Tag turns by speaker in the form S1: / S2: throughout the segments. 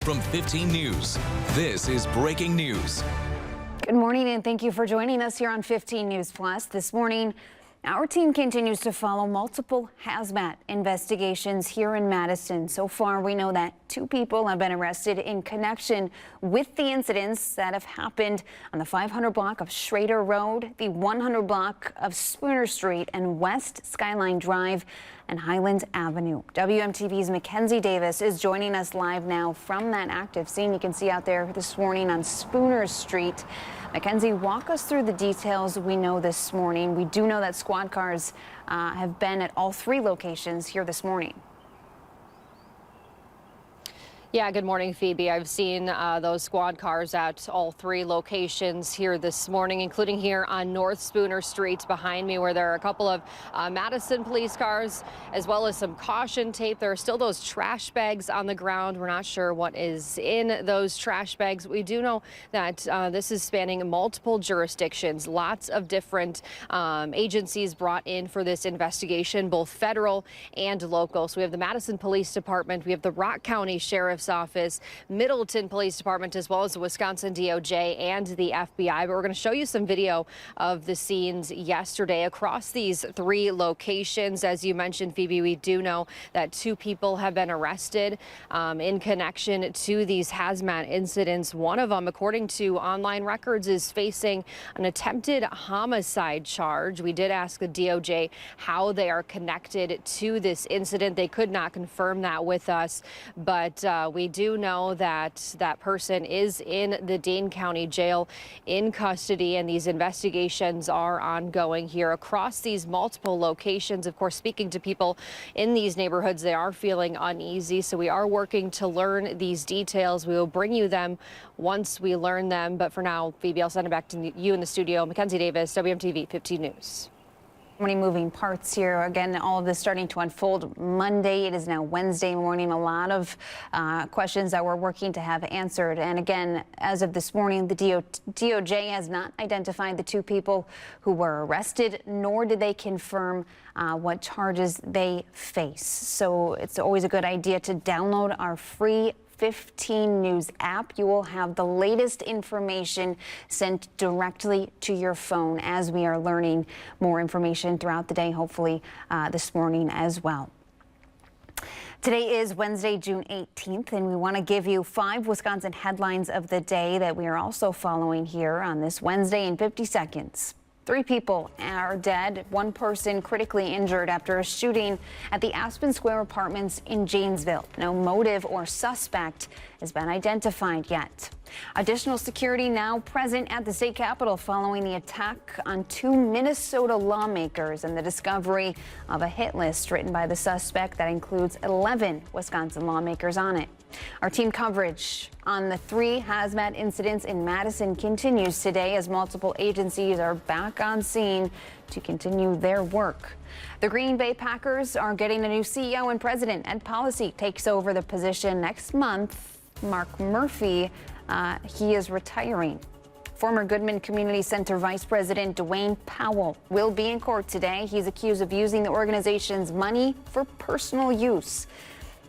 S1: From 15 News, this is breaking news.
S2: Good morning and thank you for joining us here on 15 News Plus. This morning, our team continues to follow multiple hazmat investigations here in Madison. So far, we know that 2 people have been arrested in connection with the incidents that have happened on the 500 block of Schrader Road, the 100 block of Spooner Street, and West Skyline Drive and Highland Avenue. WMTV's Mackenzie Davis is joining us live now from that active scene you can see out there this morning on Spooner Street. Mackenzie, walk us through the details we know this morning. We do know that squad cars have been at all 3 locations here this morning.
S3: Yeah, good morning, Phoebe. I've seen those squad cars at all 3 locations here this morning, including here on North Spooner Street behind me, where there are a couple of Madison police cars, as well as some caution tape. There are still those trash bags on the ground. We're not sure what is in those trash bags. We do know that this is spanning multiple jurisdictions, lots of different agencies brought in for this investigation, both federal and local. So we have the Madison Police Department, we have the Rock County Sheriff's Office, Middleton Police Department, as well as the Wisconsin DOJ and the FBI. But we're going to show you some video of the scenes yesterday across these 3 locations. As you mentioned, Phoebe, we do know that 2 people have been arrested in connection to these hazmat incidents. One of them, according to online records, is facing an attempted homicide charge. We did ask the DOJ how they are connected to this incident. They could not confirm that with us, but we do know that that person is in the Dane County Jail in custody, and these investigations are ongoing here across these multiple locations. Of course, speaking to people in these neighborhoods, they are feeling uneasy, so we are working to learn these details. We will bring you them once we learn them, but for now, Phoebe, I'll send it back to you in the studio. Mackenzie Davis, WMTV 15 News.
S2: Many moving parts here. Again, all of this starting to unfold Monday. It is now Wednesday morning. A lot of questions that we're working to have answered. And again, as of this morning, the DOJ has not identified the 2 people who were arrested, nor did they confirm what charges they face. So it's always a good idea to download our free 15 News app. You will have the latest information sent directly to your phone as we are learning more information throughout the day, hopefully this morning as well. Today is Wednesday, June 18th, and we want to give you 5 Wisconsin headlines of the day that we are also following here on this Wednesday in 50 seconds. 3 people are dead, 1 person critically injured after a shooting at the Aspen Square Apartments in Janesville. No motive or suspect has been identified yet. Additional security now present at the state capitol following the attack on 2 Minnesota lawmakers and the discovery of a hit list written by the suspect that includes 11 Wisconsin lawmakers on it. Our team coverage on the 3 hazmat incidents in Madison continues today as multiple agencies are back on scene to continue their work. The Green Bay Packers are getting a new CEO and president. Ed Policy takes over the position next month. Mark Murphy, he is retiring. Former Goodman Community Center Vice President Dwayne Powell will be in court today. He's accused of using the organization's money for personal use.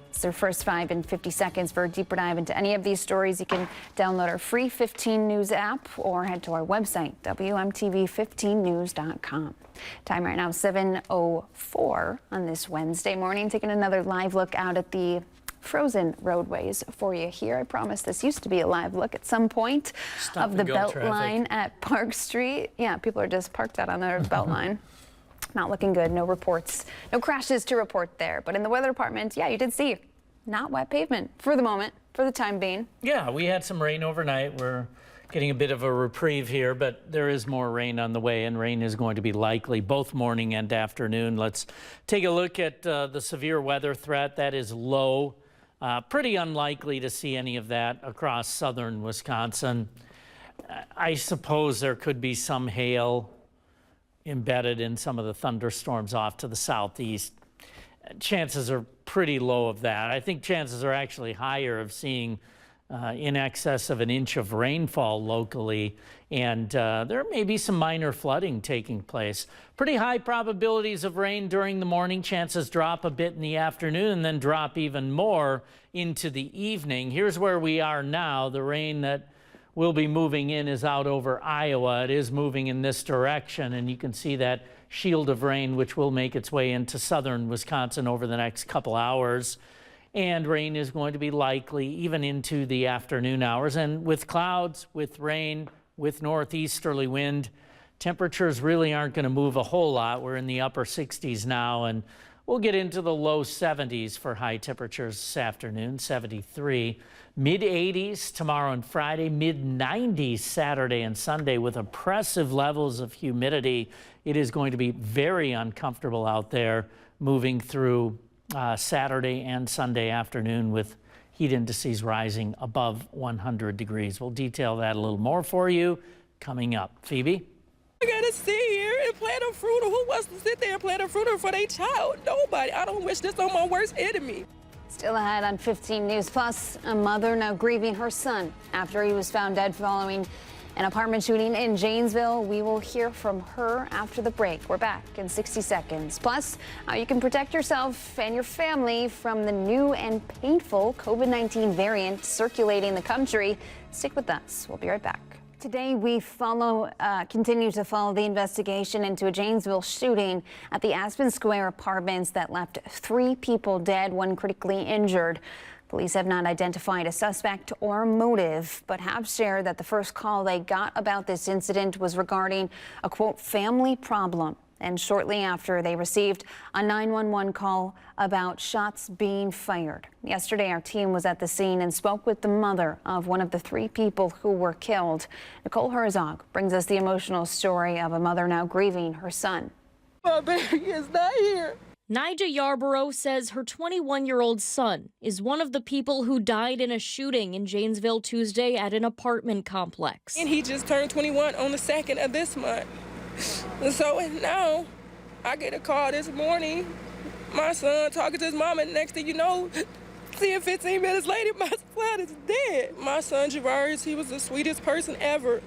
S2: It's their first 5 in 50 seconds. For a deeper dive into any of these stories, you can download our free 15 News app or head to our website, WMTV15news.com. Time right now, 7:04 on this Wednesday morning. Taking another live look out at the frozen roadways for you here. I promise this used to be a live look at some point of the belt line at Park Street. Yeah, people are just parked out on their belt line. Not looking good. No reports, no crashes to report there. But in the weather department, yeah, you did see not wet pavement for the moment, for the time being.
S4: Yeah, we had some rain overnight. We're getting a bit of a reprieve here, but there is more rain on the way, and rain is going to be likely both morning and afternoon. Let's take a look at the severe weather threat. That is low. Pretty unlikely to see any of that across southern Wisconsin. I suppose there could be some hail embedded in some of the thunderstorms off to the southeast. Chances are pretty low of that. I think chances are actually higher of seeing in excess of an inch of rainfall locally, and there may be some minor flooding taking place. Pretty high probabilities of rain during the morning. Chances drop a bit in the afternoon and then drop even more into the evening. Here's where we are now. The rain that will be moving in is out over Iowa. It is moving in this direction, and you can see that shield of rain which will make its way into southern Wisconsin over the next couple hours. And rain is going to be likely even into the afternoon hours. And with clouds, with rain, with northeasterly wind, temperatures really aren't going to move a whole lot. We're in the upper 60s now, and we'll get into the low 70s for high temperatures this afternoon, 73. Mid-80s tomorrow and Friday, mid-90s Saturday and Sunday with oppressive levels of humidity. It is going to be very uncomfortable out there moving through Saturday and Sunday afternoon with heat indices rising above 100 degrees. We'll detail that a little more for you coming up. Phoebe?
S5: I gotta sit here and plant a fruiter. Who wants to sit there and plant a fruiter for their child? Nobody. I don't wish this on my worst enemy.
S2: Still ahead on 15 News Plus, a mother now grieving her son after he was found dead following an apartment shooting in Janesville. We will hear from her after the break. We're back in 60 seconds. Plus, how you can protect yourself and your family from the new and painful COVID-19 variant circulating the country. Stick with us. We'll be right back. Today, we continue to follow the investigation into a Janesville shooting at the Aspen Square apartments that left 3 people dead, 1 critically injured. Police have not identified a suspect or a motive, but have shared that the first call they got about this incident was regarding a, quote, family problem. And shortly after, they received a 911 call about shots being fired. Yesterday, our team was at the scene and spoke with the mother of one of the 3 people who were killed. Nicole Herzog brings us the emotional story of a mother now grieving her son.
S5: My baby is not here.
S6: Nija Yarborough says her 21-year-old son is one of the people who died in a shooting in Janesville Tuesday at an apartment complex.
S5: And he just turned 21 on the 2nd of this month. So now I get a call this morning. My son talking to his mom, and next thing you know, 15 minutes later, my son is dead. My son, Javarius, he was the sweetest person ever.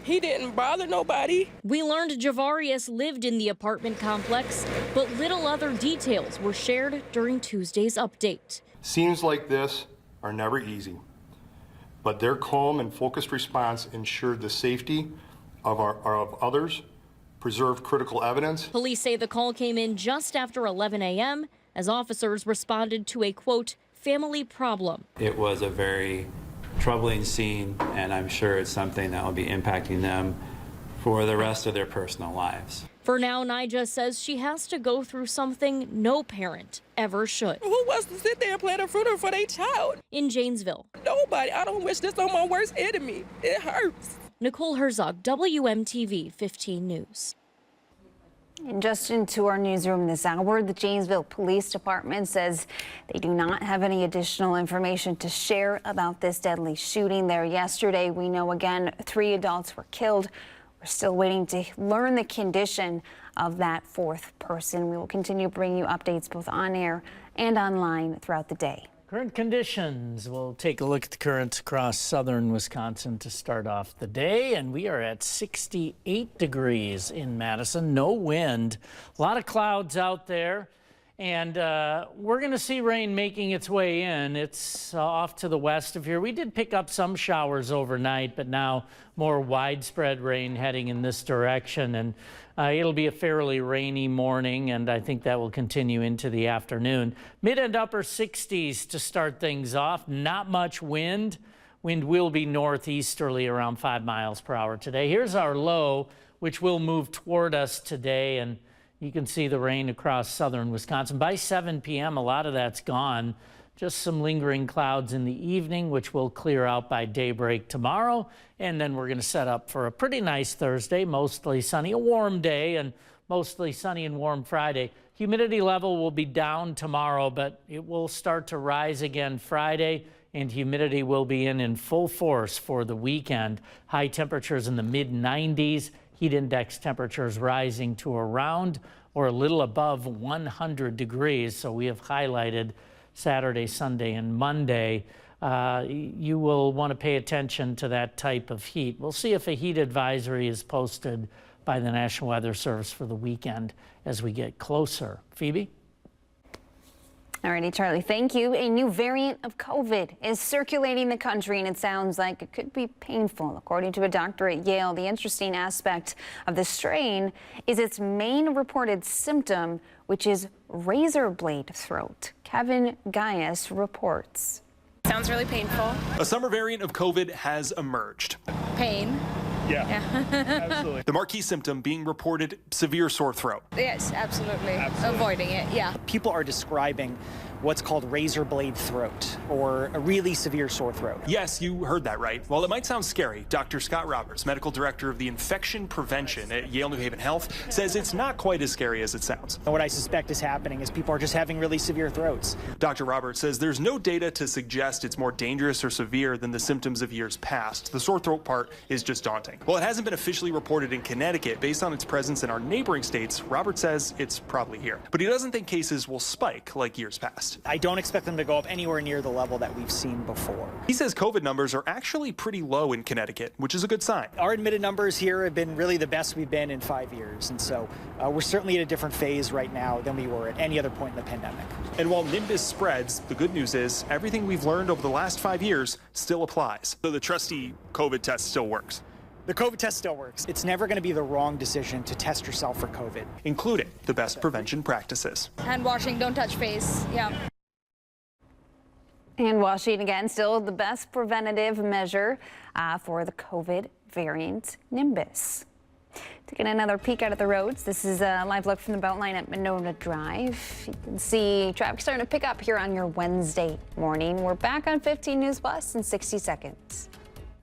S5: He didn't bother nobody.
S6: We learned Javarius lived in the apartment complex, but little other details were shared during Tuesday's update.
S7: Scenes like this are never easy, but their calm and focused response ensured the safety of others, preserved critical evidence.
S6: Police say the call came in just after 11 a.m. as officers responded to a, quote, family problem.
S8: It was a very troubling scene, and I'm sure it's something that will be impacting them for the rest of their personal lives.
S6: For now, Nija says she has to go through something no parent ever should.
S5: Who wants to sit there and plant a fruiter for their child?
S6: In Janesville.
S5: Nobody. I don't wish this on my worst enemy. It hurts.
S6: Nicole Herzog, WMTV 15 News.
S2: And just into our newsroom this hour, the Janesville Police Department says they do not have any additional information to share about this deadly shooting there yesterday. We know, again, 3 adults were killed. We're still waiting to learn the condition of that 4th person. We will continue bringing you updates both on air and online throughout the day.
S4: Current conditions. We'll take a look at the currents across southern Wisconsin to start off the day, and we are at 68 degrees in Madison. No wind. A lot of clouds out there, and we're going to see rain making its way in. It's off to the west of here. We did pick up some showers overnight, but now more widespread rain heading in this direction, and it'll be a fairly rainy morning, and I think that will continue into the afternoon. Mid and upper 60s to start things off. Not much wind. Wind will be northeasterly around 5 miles per hour today. Here's our low, which will move toward us today, and you can see the rain across southern Wisconsin. By 7 p.m., a lot of that's gone. Just some lingering clouds in the evening, which will clear out by daybreak tomorrow. And then we're going to set up for a pretty nice Thursday, mostly sunny, a warm day, and mostly sunny and warm Friday. Humidity level will be down tomorrow, but it will start to rise again Friday, and humidity will be in full force for the weekend. High temperatures in the mid-90s, heat index temperatures rising to around or a little above 100 degrees. So we have highlighted Saturday, Sunday, and Monday. you will want to pay attention to that type of heat. We'll see if a heat advisory is posted by the National Weather Service for the weekend as we get closer. Phoebe?
S2: Alrighty, Charlie, thank you. A new variant of COVID is circulating the country, and it sounds like it could be painful. According to a doctor at Yale, the interesting aspect of the strain is its main reported symptom, which is razor blade throat. Kevin Gaius reports.
S9: Sounds really painful.
S10: A summer variant of COVID has emerged.
S9: Pain.
S10: Yeah. Absolutely. The marquee symptom being reported severe sore throat.
S9: Yes, absolutely. Avoiding it, yeah.
S11: People are describing what's called razor blade throat, or a really severe sore throat.
S10: Yes, you heard that right. While it might sound scary, Dr. Scott Roberts, medical director of the infection prevention at Yale New Haven Health, says it's not quite as scary as it sounds.
S11: What I suspect is happening is people are just having really severe throats.
S10: Dr. Roberts says there's no data to suggest it's more dangerous or severe than the symptoms of years past. The sore throat part is just daunting. While it hasn't been officially reported in Connecticut, based on its presence in our neighboring states, Roberts says it's probably here. But he doesn't think cases will spike like years past.
S11: I don't expect them to go up anywhere near the level that we've seen before.
S10: He says COVID numbers are actually pretty low in Connecticut, which is a good sign.
S11: Our admitted numbers here have been really the best we've been in 5 years, and so we're certainly at a different phase right now than we were at any other point in the pandemic.
S10: And while Nimbus spreads, the good news is everything we've learned over the last 5 years still applies. So the trusty COVID test still works.
S11: The COVID test still works. It's never going to be the wrong decision to test yourself for COVID,
S10: including the best prevention practices.
S9: Hand washing, don't touch face, yeah.
S2: Hand washing, again, still the best preventative measure for the COVID variant Nimbus. Taking another peek out at the roads. This is a live look from the Beltline at Monona Drive. You can see traffic starting to pick up here on your Wednesday morning. We're back on 15 News Plus in 60 seconds.